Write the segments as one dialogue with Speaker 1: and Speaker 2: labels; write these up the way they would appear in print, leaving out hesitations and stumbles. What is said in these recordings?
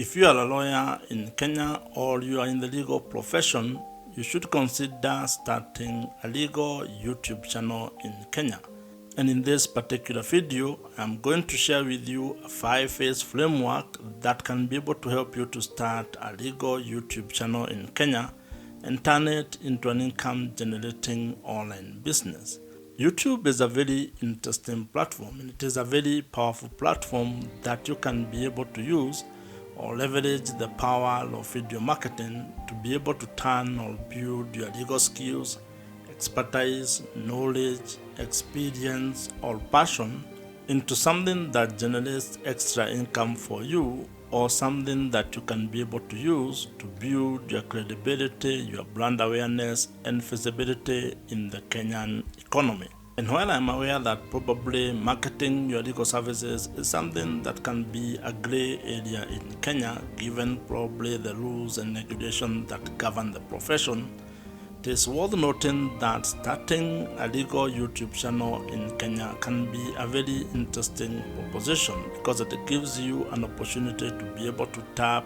Speaker 1: If you are a lawyer in Kenya or you are in the legal profession, you should consider starting a legal YouTube channel in Kenya. And in this particular video, I'm going to share with you a 5-phase framework that can be able to help you to start a legal YouTube channel in Kenya and turn it into an income-generating online business. YouTube is a very interesting platform, and it is a very powerful platform that you can be able to use or leverage the power of video marketing to be able to turn or build your legal skills, expertise, knowledge, experience, or passion into something that generates extra income for you, or something that you can be able to use to build your credibility, your brand awareness, and visibility in the Kenyan economy. And while I'm aware that probably marketing your legal services is something that can be a gray area in Kenya, given probably the rules and regulations that govern the profession, it is worth noting that starting a legal YouTube channel in Kenya can be a very interesting proposition because it gives you an opportunity to be able to tap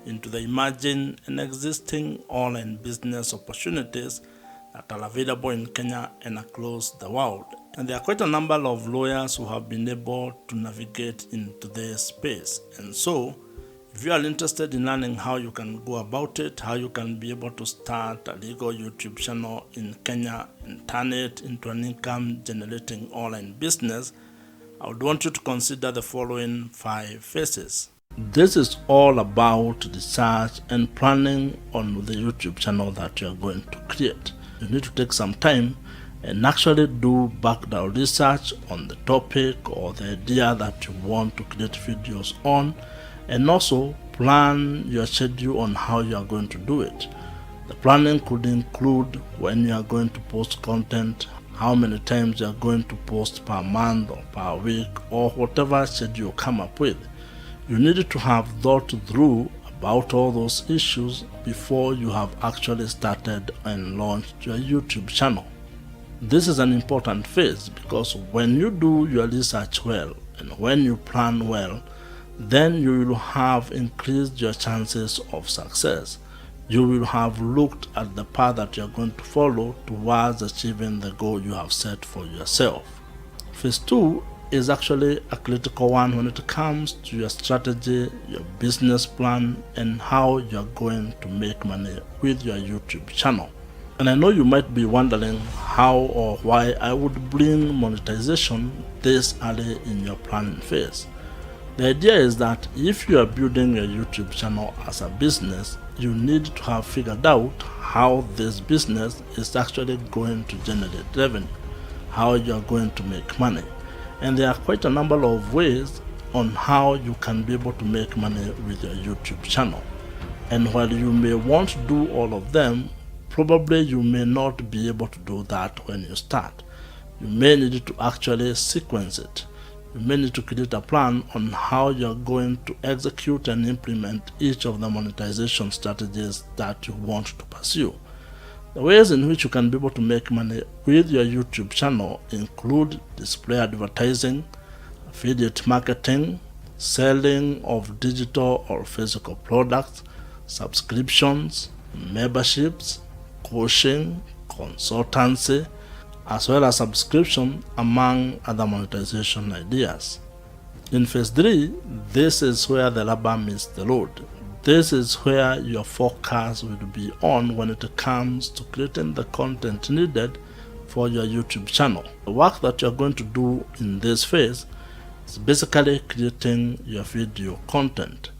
Speaker 1: into the emerging and existing online business opportunities that are available in Kenya and across the world. And there are quite a number of lawyers who have been able to navigate into this space. And so, if you are interested in learning how you can go about it, how you can be able to start a legal YouTube channel in Kenya and turn it into an income-generating online business, I would want you to consider the following 5 phases. This is all about research and planning on the YouTube channel that you are going to create. You need to take some time and actually do background research on the topic or the idea that you want to create videos on, and also plan your schedule on how you are going to do it. The planning could include when you are going to post content, how many times you are going to post per month or per week, or whatever schedule you come up with. You need to have thought through about all those issues before you have actually started and launched your YouTube channel. This is an important phase because when you do your research well and when you plan well, then you will have increased your chances of success. You will have looked at the path that you are going to follow towards achieving the goal you have set for yourself. Phase 2 is actually a critical one when it comes to your strategy, your business plan, and how you are going to make money with your YouTube channel. And I know you might be wondering how or why I would bring monetization this early in your planning phase. The idea is that if you are building a YouTube channel as a business, you need to have figured out how this business is actually going to generate revenue, how you are going to make money. And there are quite a number of ways on how you can be able to make money with your YouTube channel. And while you may want to do all of them, probably you may not be able to do that when you start. You may need to actually sequence it. You may need to create a plan on how you're going to execute and implement each of the monetization strategies that you want to pursue. The ways in which you can be able to make money with your YouTube channel include display advertising, affiliate marketing, selling of digital or physical products, subscriptions, memberships, coaching, consultancy, as well as subscription, among other monetization ideas. In phase 3, this is where the rubber meets the road. This is where your focus will be on when it comes to creating the content needed for your YouTube channel. The work that you're going to do in this phase is basically creating your video content.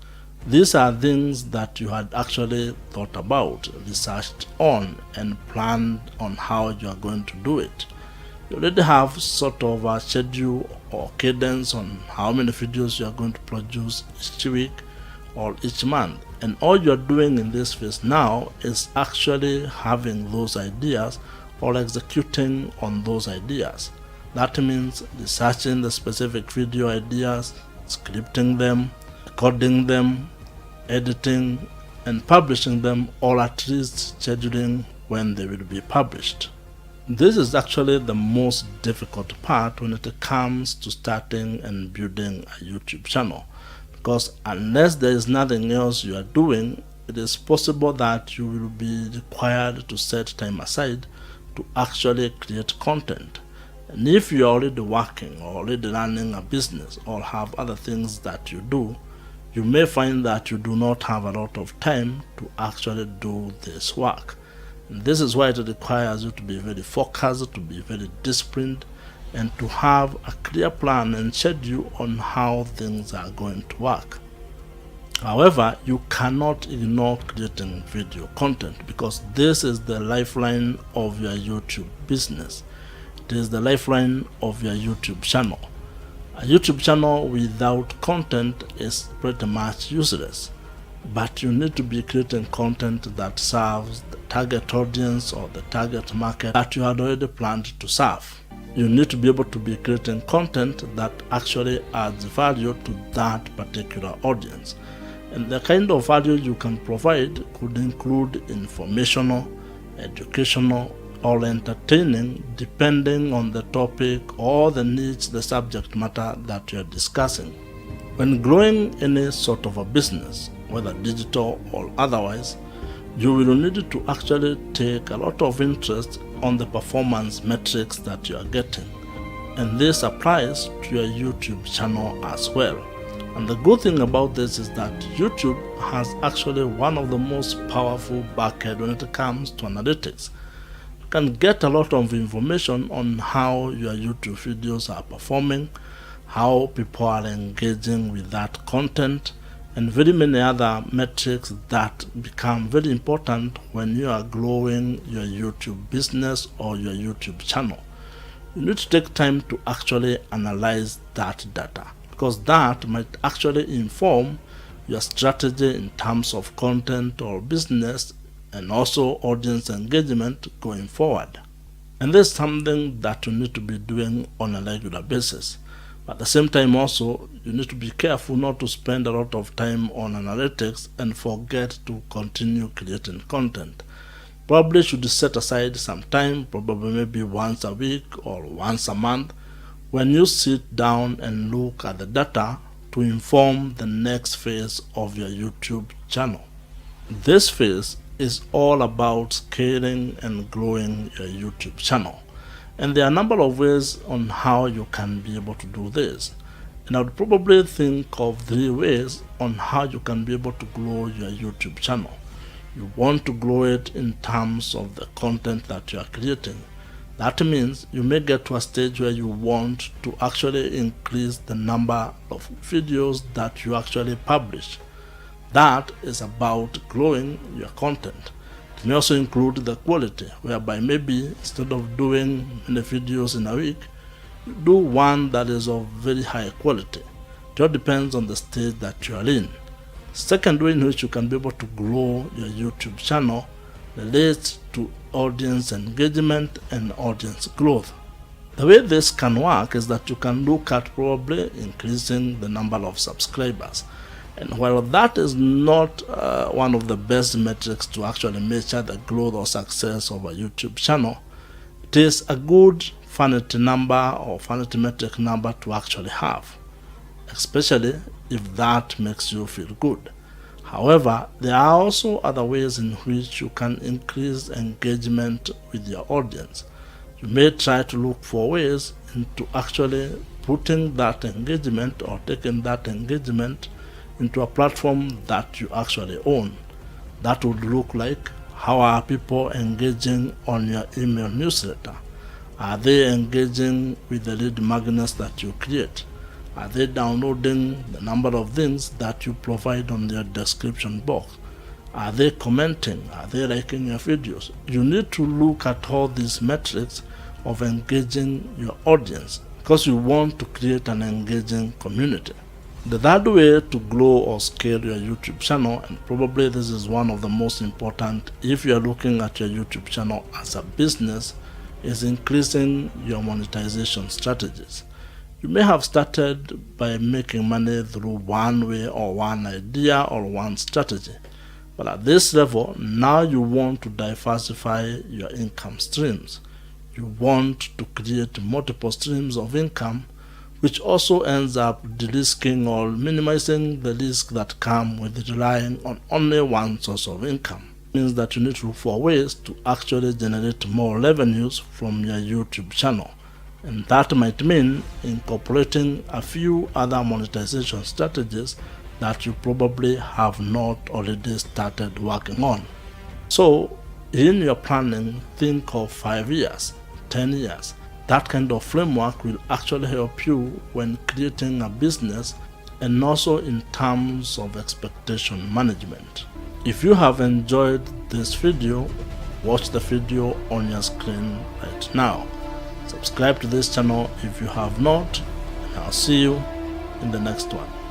Speaker 1: These are things that you had actually thought about, researched on, and planned on how you are going to do it. You already have sort of a schedule or cadence on how many videos you are going to produce each week or each month. And all you're doing in this phase now is actually having those ideas or executing on those ideas. That means researching the specific video ideas, scripting them, recording them, editing, and publishing them, or at least scheduling when they will be published. This is actually the most difficult part when it comes to starting and building a YouTube channel, because unless there is nothing else you are doing, it is possible that you will be required to set time aside to actually create content. And if you are already working or already running a business or have other things that you do, you may find that you do not have a lot of time to actually do this work. And this is why it requires you to be very focused, to be very disciplined, and to have a clear plan and schedule on how things are going to work. However, you cannot ignore creating video content, because this is the lifeline of your YouTube business. It is the lifeline of your YouTube channel. A YouTube channel without content is pretty much useless, but you need to be creating content that serves the target audience or the target market that you had already planned to serve. You need to be able to be creating content that actually adds value to that particular audience. And the kind of value you can provide could include informational, educational, or entertaining, depending on the topic or the niche, the subject matter that you are discussing. When growing any sort of a business, whether digital or otherwise, you will need to actually take a lot of interest on the performance metrics that you are getting. And this applies to your YouTube channel as well. And the good thing about this is that YouTube has actually one of the most powerful backend when it comes to analytics. You can get a lot of information on how your YouTube videos are performing, how people are engaging with that content, and very many other metrics that become very important when you are growing your YouTube business or your YouTube channel. You need to take time to actually analyze that data, because that might actually inform your strategy in terms of content or business, and also audience engagement going forward. And this is something that you need to be doing on a regular basis. But at the same time also, you need to be careful not to spend a lot of time on analytics and forget to continue creating content. Probably should set aside some time, probably maybe once a week or once a month, when you sit down and look at the data to inform the next phase of your YouTube channel. This phase is all about scaling and growing your YouTube channel. And there are a number of ways on how you can be able to do this. And I would probably think of 3 ways on how you can be able to grow your YouTube channel. You want to grow it in terms of the content that you are creating. That means you may get to a stage where you want to actually increase the number of videos that you actually publish. That is about growing your content. It may also include the quality, whereby maybe instead of doing many videos in a week, you do one that is of very high quality. It all depends on the stage that you are in. Second way in which you can be able to grow your YouTube channel relates to audience engagement and audience growth. The way this can work is that you can look at probably increasing the number of subscribers. And while that is not one of the best metrics to actually measure the growth or success of a YouTube channel, it is a good vanity number or vanity metric number to actually have, especially if that makes you feel good. However, there are also other ways in which you can increase engagement with your audience. You may try to look for ways into actually putting that engagement or taking that engagement into a platform that you actually own. That would look like, how are people engaging on your email newsletter? Are they engaging with the lead magnets that you create? Are they downloading the number of things that you provide on their description box? Are they commenting? Are they liking your videos? You need to look at all these metrics of engaging your audience, because you want to create an engaging community. The third way to grow or scale your YouTube channel, and probably this is one of the most important if you are looking at your YouTube channel as a business, is increasing your monetization strategies. You may have started by making money through one way or one idea or one strategy. But at this level, now you want to diversify your income streams. You want to create multiple streams of income which also ends up de-risking or minimizing the risk that come with relying on only one source of income. It means that you need to look for ways to actually generate more revenues from your YouTube channel. And that might mean incorporating a few other monetization strategies that you probably have not already started working on. So in your planning, think of 5 years, 10 years. That kind of framework will actually help you when creating a business and also in terms of expectation management. If you have enjoyed this video, watch the video on your screen right now. Subscribe to this channel if you have not, and I'll see you in the next one.